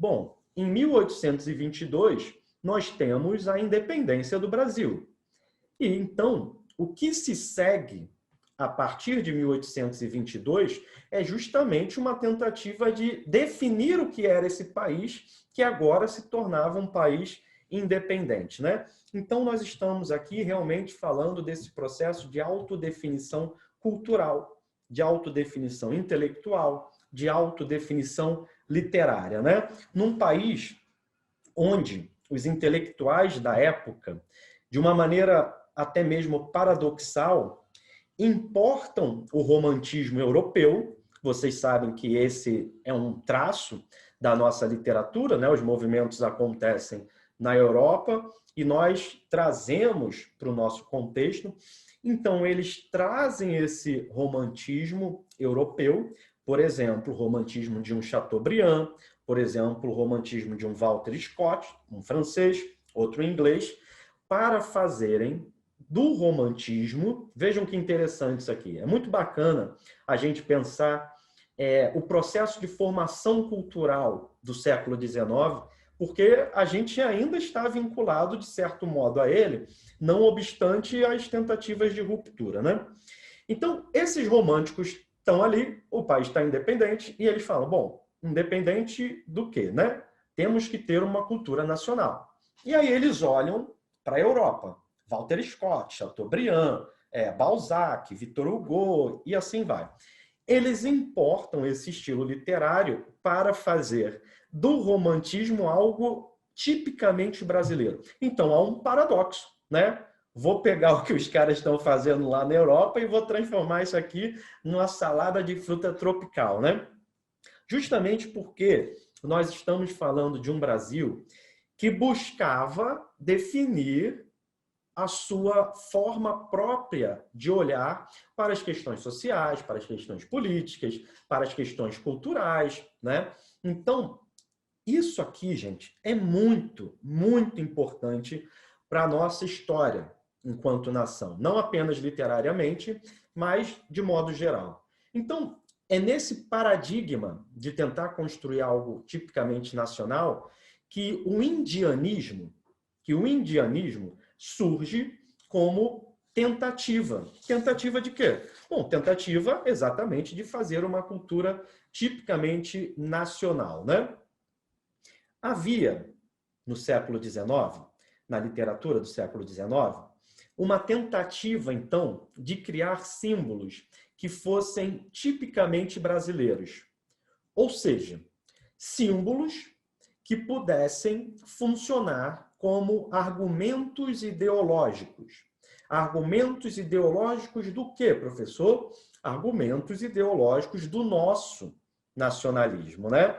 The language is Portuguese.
Bom, em 1822, nós temos a independência do Brasil. E então, o que se segue a partir de 1822 é justamente uma tentativa de definir o que era esse país, que agora se tornava um país independente, né? Então, nós estamos aqui realmente falando desse processo de autodefinição cultural, de autodefinição intelectual, de autodefinição literária, né? Num país onde os intelectuais da época, de uma maneira até mesmo paradoxal, importam o romantismo europeu. Vocês sabem que esse é um traço da nossa literatura, né? Os movimentos acontecem na Europa e nós trazemos para o nosso contexto. Então, eles trazem esse romantismo europeu, por exemplo, o romantismo de um Chateaubriand, por exemplo, o romantismo de um Walter Scott, um francês, outro inglês, para fazerem do romantismo, vejam que interessante isso aqui, é muito bacana a gente pensar o processo de formação cultural do século XIX, porque a gente ainda está vinculado, de certo modo, a ele, não obstante as tentativas de ruptura, né? Então, esses românticos estão ali, o país está independente, e eles falam, bom, independente do quê, né? Temos que ter uma cultura nacional. E aí eles olham para a Europa, Walter Scott, Chateaubriand, Balzac, Victor Hugo, e assim vai. Eles importam esse estilo literário para fazer do romantismo algo tipicamente brasileiro. Então, há um paradoxo, né? Vou pegar o que os caras estão fazendo lá na Europa e vou transformar isso aqui numa salada de fruta tropical, né? Justamente porque nós estamos falando de um Brasil que buscava definir a sua forma própria de olhar para as questões sociais, para as questões políticas, para as questões culturais, né? Então, isso aqui, gente, é muito, muito importante para a nossa história enquanto nação. Não apenas literariamente, mas de modo geral. Então, é nesse paradigma de tentar construir algo tipicamente nacional que o indianismo surge como tentativa. Tentativa de quê? Bom, tentativa exatamente de fazer uma cultura tipicamente nacional, né? Havia, no século XIX, na literatura do século XIX, uma tentativa, então, de criar símbolos que fossem tipicamente brasileiros. Ou seja, símbolos que pudessem funcionar como argumentos ideológicos. Argumentos ideológicos do quê, professor? Argumentos ideológicos do nosso nacionalismo, né?